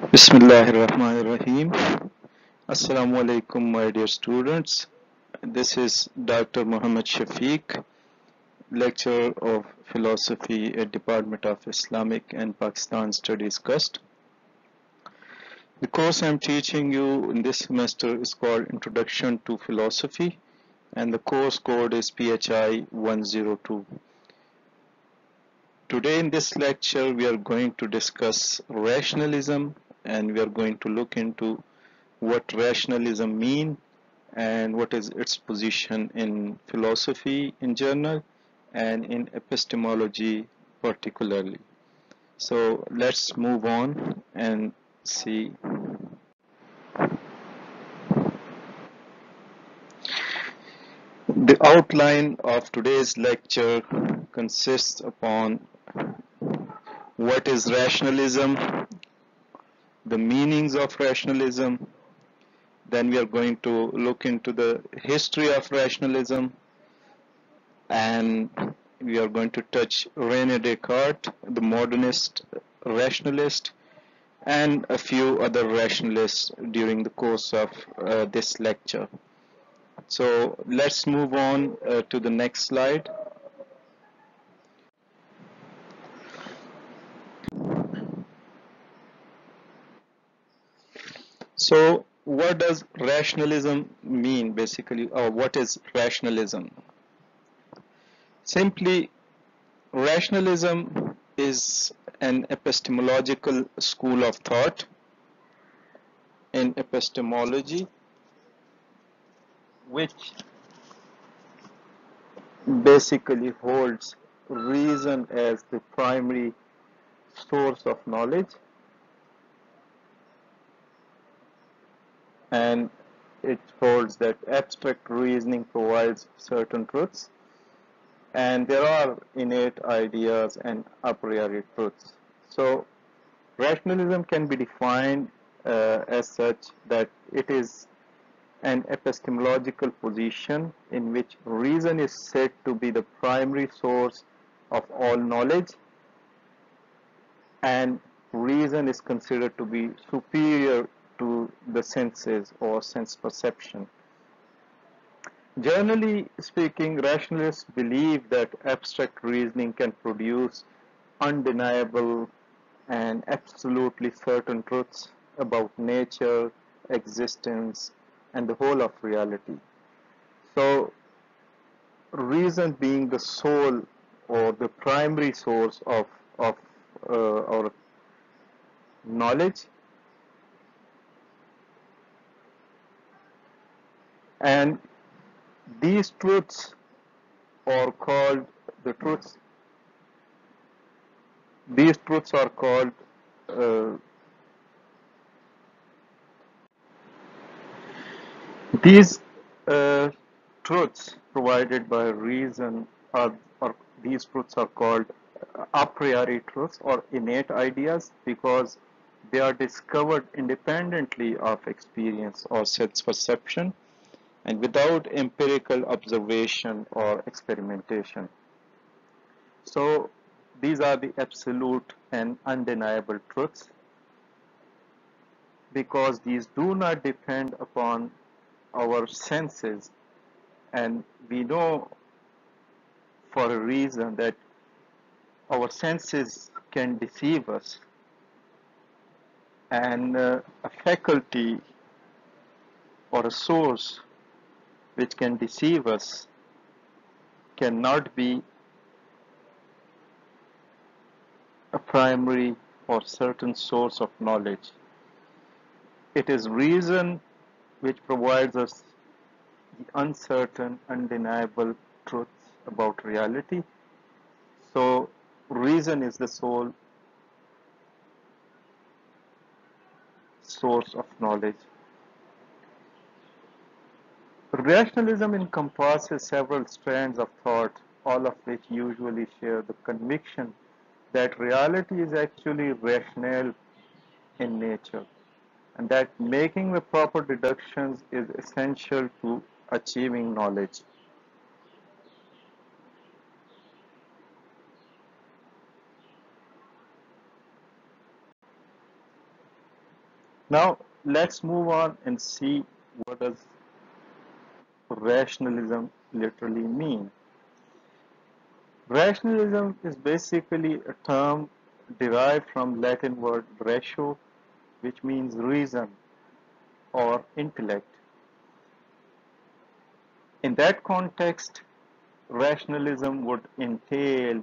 Bismillahirrahmanirrahim. Assalamu alaikum, my dear students. This is Dr. Muhammad Shafiq, lecturer of philosophy at Department of Islamic and Pakistan Studies Cust. The course I'm teaching you in this semester is called Introduction to Philosophy, and the course code is PHI 102. Today in this lecture we are going to discuss rationalism, and we are going to look into what rationalism means and what is its position in philosophy in general and in epistemology particularly. So let's move on and see. The outline of today's lecture consists upon what is rationalism, the meanings of rationalism. Then we are going to look into the history of rationalism, and we are going to touch René Descartes, the modernist rationalist, and a few other rationalists during the course of this lecture. So let's move on to the next slide. So what does rationalism mean basically, or what is rationalism? Simply, rationalism is an epistemological school of thought in epistemology which basically holds reason as the primary source of knowledge, and it holds that abstract reasoning provides certain truths, and there are innate ideas and a priori truths. So rationalism can be defined as such that it is an epistemological position in which reason is said to be the primary source of all knowledge, and reason is considered to be superior to the senses or sense perception. Generally speaking, rationalists believe that abstract reasoning can produce undeniable and absolutely certain truths about nature, existence, and the whole of reality. So, reason being the sole or the primary source of our knowledge, and these truths are called the truths. These truths are called uh, these truths provided by reason are, or these truths are called a priori truths or innate ideas because they are discovered independently of experience or sense perception and without empirical observation or experimentation. So these are the absolute and undeniable truths because these do not depend upon our senses, and we know for a reason that our senses can deceive us, and a faculty or a source which can deceive us cannot be a primary or certain source of knowledge. It is reason which provides us the uncertain, undeniable truths about reality. So, reason is the sole source of knowledge. Rationalism encompasses several strands of thought, all of which usually share the conviction that reality is actually rational in nature, and that making the proper deductions is essential to achieving knowledge. Now let's move on and see what does rationalism literally mean. Rationalism is basically a term derived from Latin word ratio, which means reason or intellect. In that context, rationalism would entail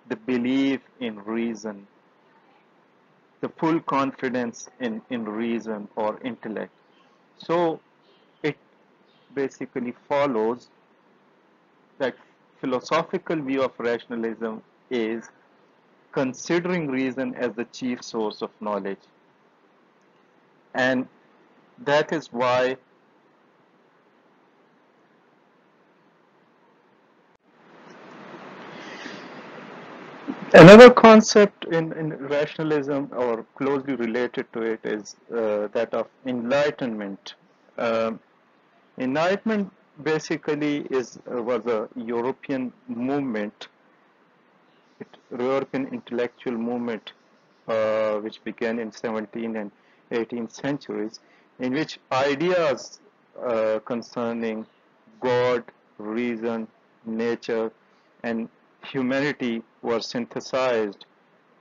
the belief in reason, the full confidence in reason or intellect. So it basically follows that philosophical view of rationalism is considering reason as the chief source of knowledge. And that is why another concept in rationalism or closely related to it is that of enlightenment. Um Enlightenment basically was a European movement, European intellectual movement, which began in 17th and 18th centuries, in which ideas concerning God, reason, nature, and humanity were synthesized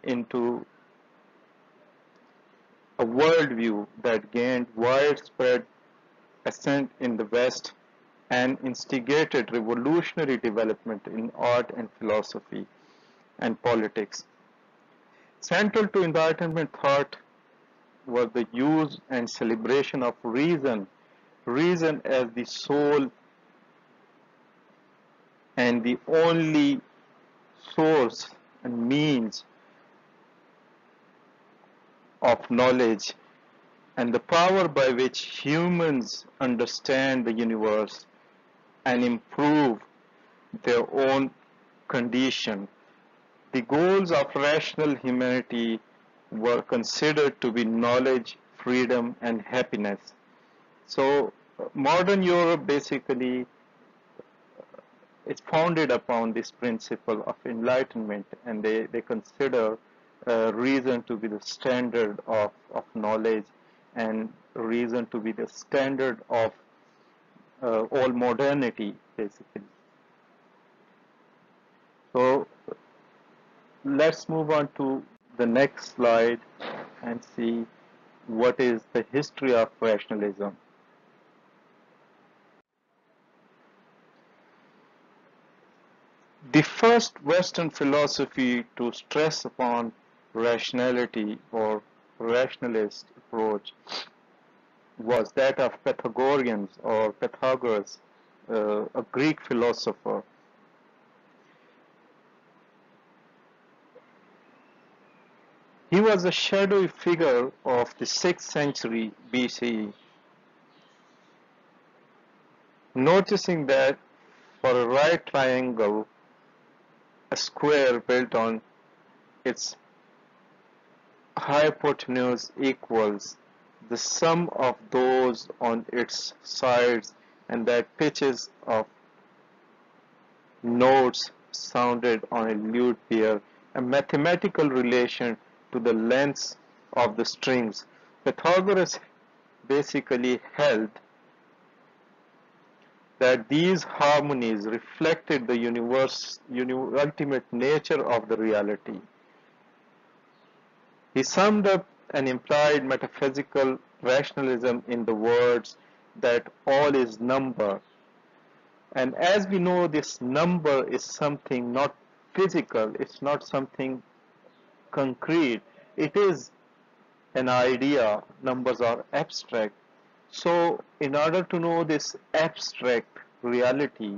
into a worldview that gained widespread ascent in the West and instigated revolutionary development in art and philosophy and politics. Central to Enlightenment thought was the use and celebration of reason, reason as the sole and the only source and means of knowledge, and the power by which humans understand the universe and improve their own condition. The goals of rational humanity were considered to be knowledge, freedom, and happiness. So, modern Europe basically is founded upon this principle of enlightenment, and they consider reason to be the standard of knowledge and reason to be the standard of all modernity, basically. So, let's move on to the next slide and see what is the history of rationalism. The first Western philosophy to stress upon rationality or rationalist approach was that of Pythagoreans or Pythagoras, a Greek philosopher. He was a shadowy figure of the 6th century BCE. Noticing that for a right triangle, a square built on its hypotenuse equals the sum of those on its sides, and that pitches of notes sounded on a lute bear a mathematical relation to the lengths of the strings. Pythagoras basically held that these harmonies reflected the ultimate nature of the reality. He summed up and implied metaphysical rationalism in the words that all is number. And as we know, this number is something not physical, it's not something concrete, it is an idea. Numbers are abstract. So, in order to know this abstract reality,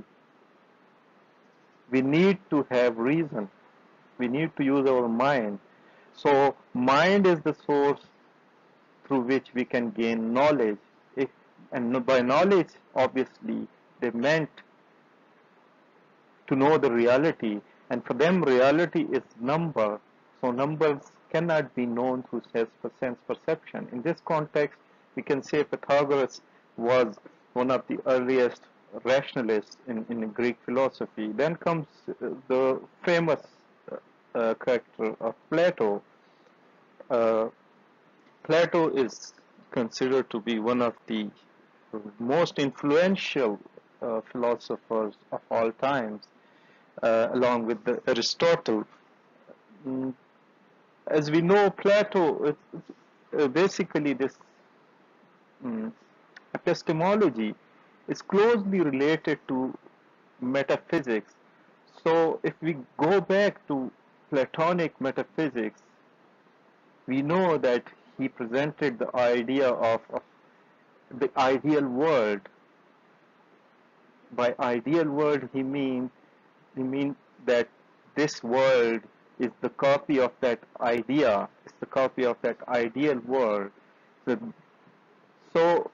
we need to have reason. We need to use our mind. So, mind is the source through which we can gain knowledge. If, and by knowledge, obviously, they meant to know the reality. And for them, reality is number. So, numbers cannot be known through sense perception. In this context, we can say Pythagoras was one of the earliest rationalists in Greek philosophy. Then comes the famous character of Plato. Uh, Plato is considered to be one of the most influential philosophers of all times, along with Aristotle. Mm, As we know, Plato, basically this mm, epistemology is closely related to metaphysics. So if we go back to Platonic metaphysics, we know that he presented the idea of the ideal world. By ideal world, he means that this world is the copy of that idea. It's the copy of that ideal world. So, so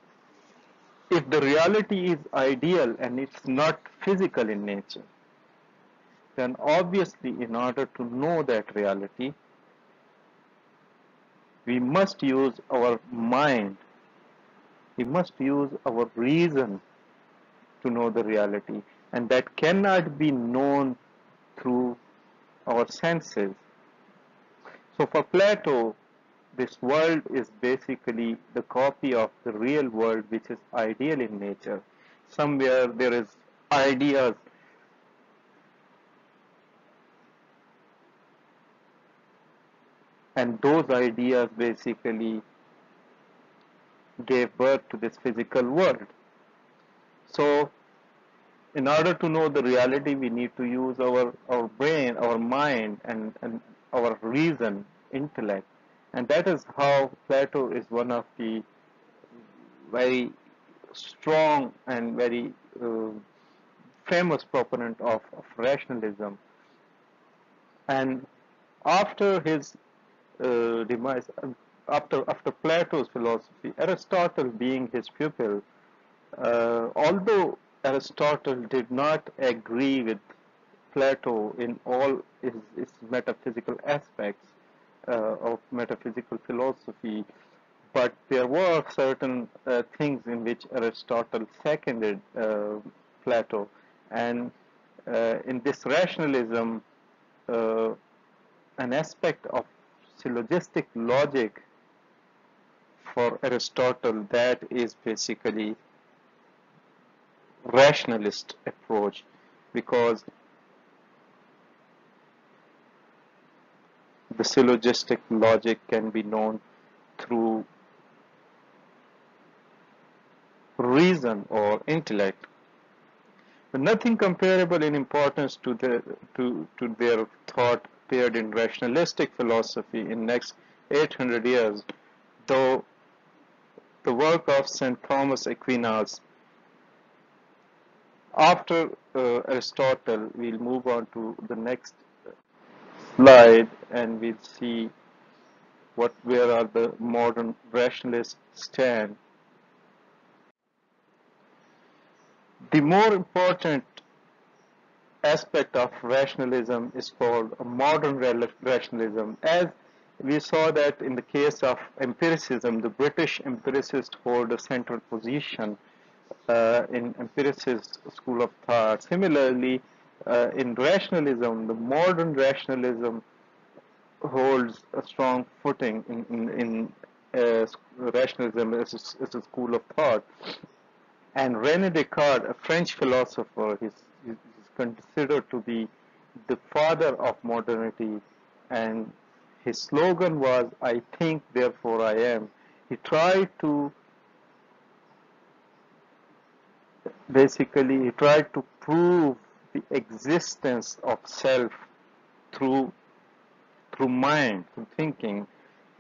if the reality is ideal and it's not physical in nature, then obviously in order to know that reality, we must use our mind, we must use our reason to know the reality, and that cannot be known through our senses. So for Plato, this world is basically the copy of the real world, which is ideal in nature. Somewhere there is ideas, and those ideas basically gave birth to this physical world. So in order to know the reality, we need to use our brain, our mind, and our reason, intellect. And that is how Plato is one of the very strong and very famous proponent of rationalism. And after his demise, after Plato's philosophy, Aristotle being his pupil, although Aristotle did not agree with Plato in all his metaphysical aspects of metaphysical philosophy, but there were certain things in which Aristotle seconded Plato, and in this rationalism, uh, an aspect of syllogistic logic for Aristotle that is basically rationalist approach, because the syllogistic logic can be known through reason or intellect. But nothing comparable in importance to their thought appeared in rationalistic philosophy in next 800 years, though the work of St. Thomas Aquinas. After Aristotle, we'll move on to the next slide and we'll see where are the modern rationalists stand. The more important aspect of rationalism is called modern rationalism. As we saw that in the case of empiricism, the British empiricists hold a central position in empiricist school of thought. Similarly, in rationalism, the modern rationalism holds a strong footing in rationalism as a school of thought. And René Descartes, a French philosopher, is considered to be the father of modernity, and his slogan was, "I think, therefore I am." He tried to prove the existence of self through mind, through thinking.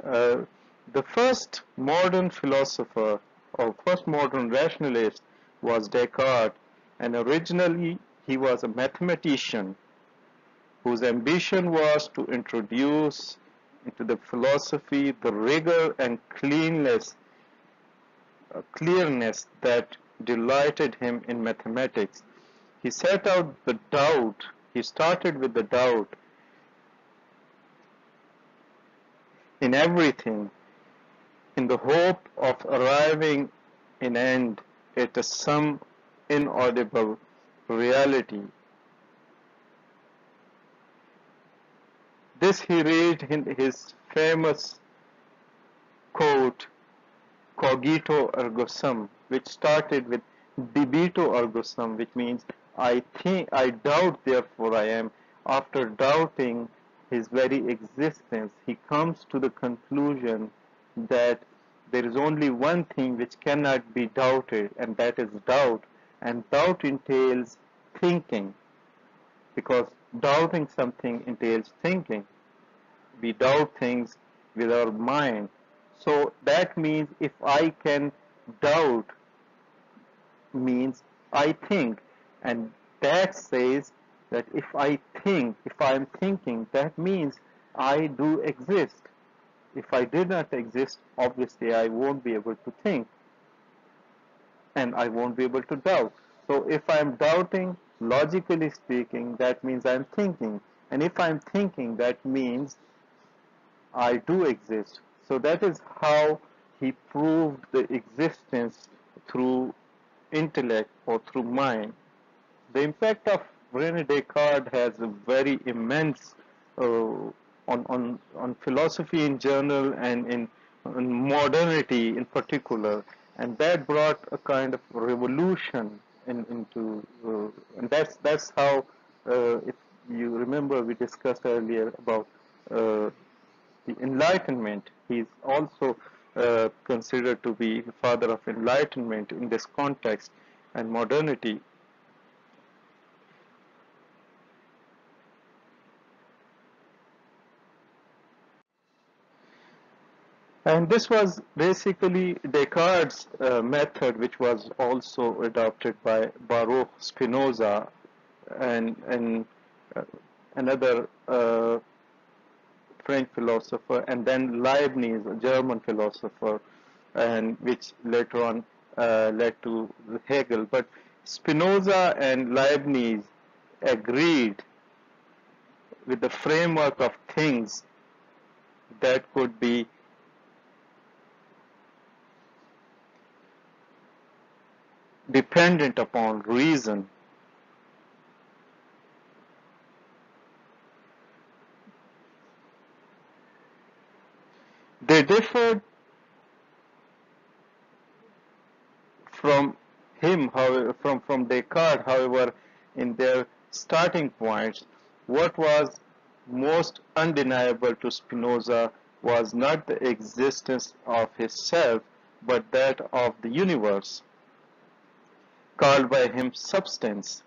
Uh, the first modern philosopher or first modern rationalist was Descartes, and originally he was a mathematician whose ambition was to introduce into the philosophy the rigor and clearness that delighted him in mathematics. He set out the doubt, he started with the doubt in everything in the hope of arriving in end at some inaudible reality. This he read in his famous quote called cogito ergo sum, which started with debito ergo sum, which means I think, I doubt, therefore I am. After doubting his very existence, he comes to the conclusion that there is only one thing which cannot be doubted, and that is doubt. And doubt entails thinking, because doubting something entails thinking. We doubt things with our mind. So that means if I can doubt, means I think. And that says that if I think, if I am thinking, that means I do exist. If I did not exist, obviously I won't be able to think and I won't be able to doubt. So if I am doubting, logically speaking, that means I'm thinking. And if I'm thinking, that means I do exist. So that is how he proved the existence through intellect or through mind. The impact of René Descartes has a very immense on philosophy in general and in modernity in particular, and that brought a kind of revolution into and that's how if you remember we discussed earlier about the Enlightenment. He's also considered to be the father of enlightenment in this context and modernity. And this was basically Descartes' method, which was also adopted by Baruch Spinoza and uh, another French philosopher, and then Leibniz, a German philosopher, and which later on led to Hegel. But Spinoza and Leibniz agreed with the framework of things that could be dependent upon reason. They differed from him, however, from Descartes, however, in their starting points. What was most undeniable to Spinoza was not the existence of his self, but that of the universe, called by him substance.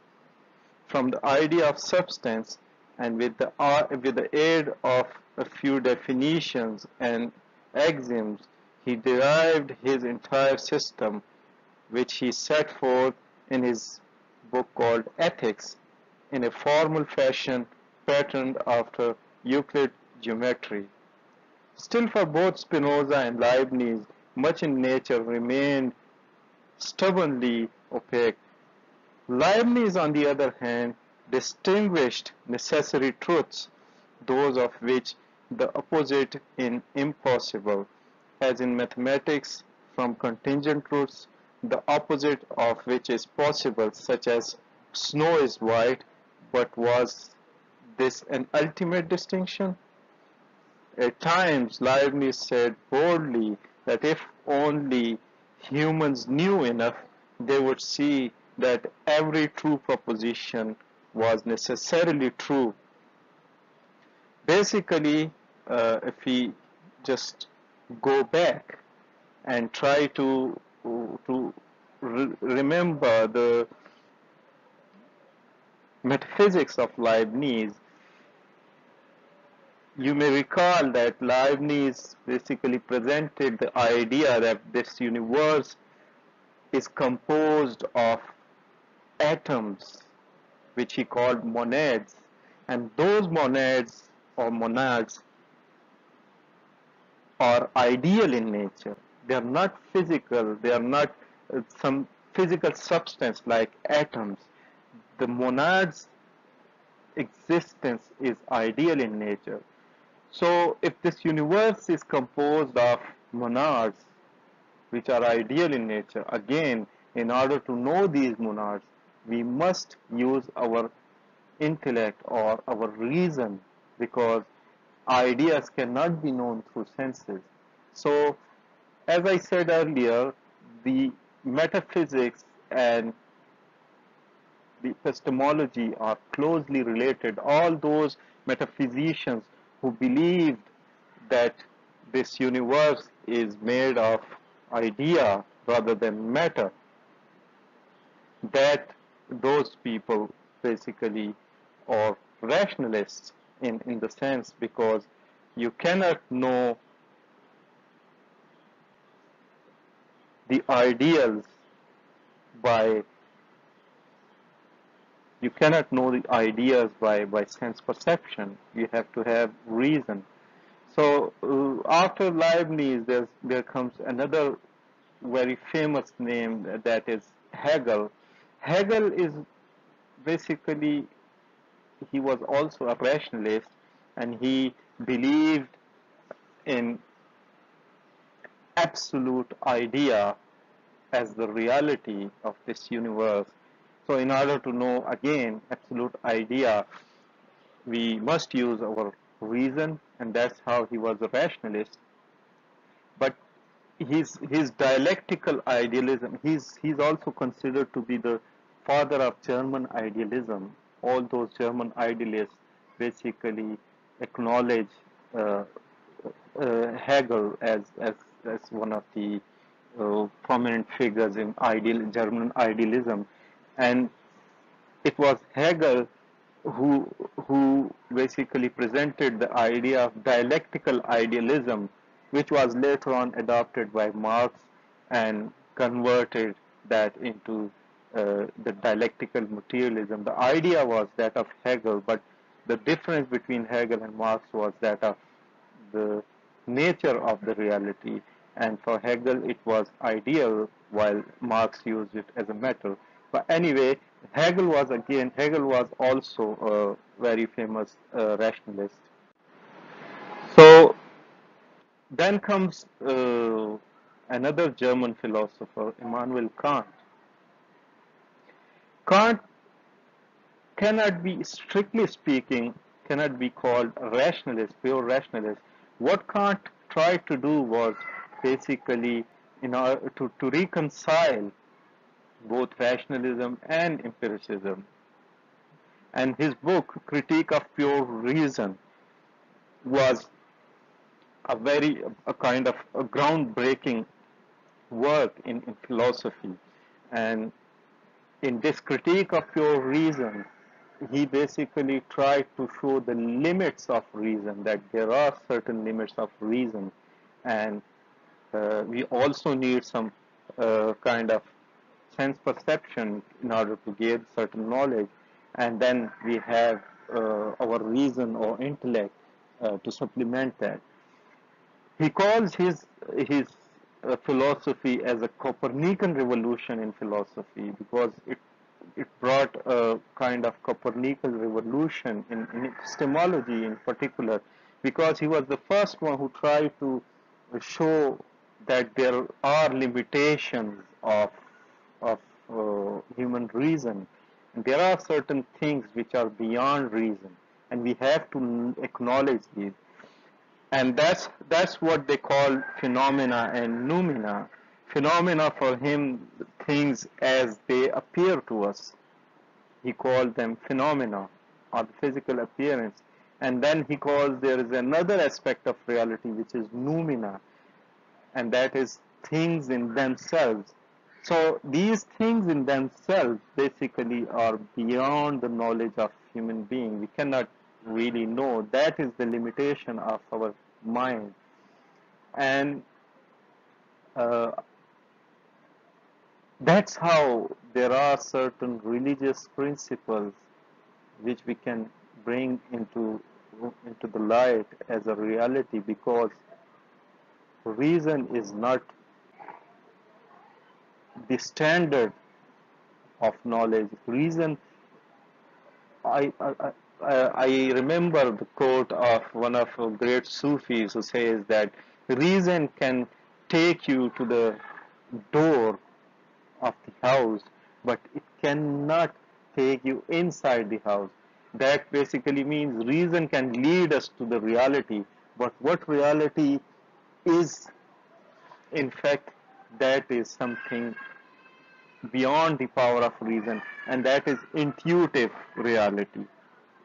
From the idea of substance, and with the aid of a few definitions and axioms, he derived his entire system, which he set forth in his book called Ethics, in a formal fashion patterned after Euclid geometry. Still, for both Spinoza and Leibniz, much in nature remained stubbornly opaque. Leibniz, on the other hand, distinguished necessary truths, those of which the opposite in impossible, as in mathematics, from contingent truths, the opposite of which is possible, such as snow is white, but was this an ultimate distinction? At times, Leibniz said boldly that if only humans knew enough, they would see that every true proposition was necessarily true. Basically, if we just go back and try to remember the metaphysics of Leibniz, you may recall that Leibniz basically presented the idea that this universe is composed of atoms, which he called monads, and those monads or monads are ideal in nature. They are not physical, they are not some physical substance like atoms. The monad's existence is ideal in nature. So if this universe is composed of monads, which are ideal in nature, again, in order to know these monads, we must use our intellect or our reason, because ideas cannot be known through senses. So as I said earlier, the metaphysics and the epistemology are closely related. All those metaphysicians who believed that this universe is made of idea rather than matter, that those people basically are rationalists in the sense, because you cannot know the ideals by you cannot know the ideas by sense perception. You have to have reason. So after Leibniz, there comes another very famous name, that is Hegel. Hegel is basically, he was also a rationalist, and he believed in absolute idea as the reality of this universe. So in order to know again absolute idea, we must use our reason, and that's how he was a rationalist. But his dialectical idealism, he's also considered to be the father of German idealism. All those German idealists basically acknowledge uh, Hegel as one of the prominent figures in German idealism, and it was Hegel who basically presented the idea of dialectical idealism, which was later on adopted by Marx and converted that into the dialectical materialism. The idea was that of Hegel, but the difference between Hegel and Marx was that of the nature of the reality. And for Hegel, it was ideal, while Marx used it as a matter. But anyway, Hegel was also a very famous rationalist. So then comes another German philosopher, Immanuel Kant. Kant cannot be, strictly speaking, cannot be called a rationalist, pure rationalist. What Kant tried to do was basically in order to reconcile both rationalism and empiricism. And his book, Critique of Pure Reason, was a kind of a groundbreaking work in philosophy. And in this critique of pure reason, he basically tried to show the limits of reason, that there are certain limits of reason, and we also need some kind of sense perception in order to gain certain knowledge, and then we have our reason or intellect to supplement that. He calls his philosophy as a Copernican revolution in philosophy, because it brought a kind of Copernican revolution in epistemology in particular, because he was the first one who tried to show that there are limitations of human reason. And there are certain things which are beyond reason, and we have to acknowledge these. And that's what they call phenomena and noumena. Phenomena for him, things as they appear to us. He called them phenomena, or the physical appearance. And then he calls there is another aspect of reality which is noumena, and that is things in themselves. So these things in themselves basically are beyond the knowledge of human being. We cannot really know. That is the limitation of our mind. And uh, that's how there are certain religious principles which we can bring into the light as a reality, because reason is not the standard of knowledge. Reason, I, I, I remember the quote of one of the great Sufis who says that reason can take you to the door of the house, but it cannot take you inside the house. That basically means reason can lead us to the reality, but what reality is In fact, that is something beyond the power of reason, and that is intuitive reality.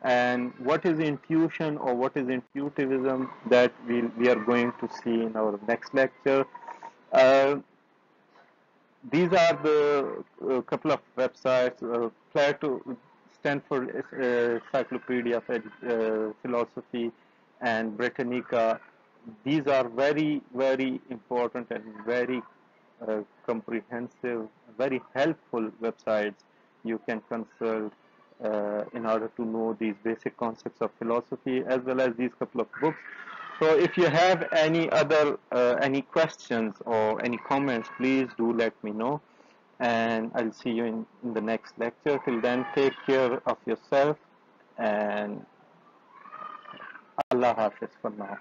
And what is intuition or what is intuitivism, that we are going to see in our next lecture. Uh, these are the couple of websites, Plato, Stanford Encyclopedia of Philosophy, and Britannica. These are very, very important and very comprehensive, very helpful websites you can consult in order to know these basic concepts of philosophy, as well as these couple of books. So if you have any other any questions or any comments, please do let me know, and I'll see you in the next lecture. Till then, take care of yourself, and Allah Hafiz for now.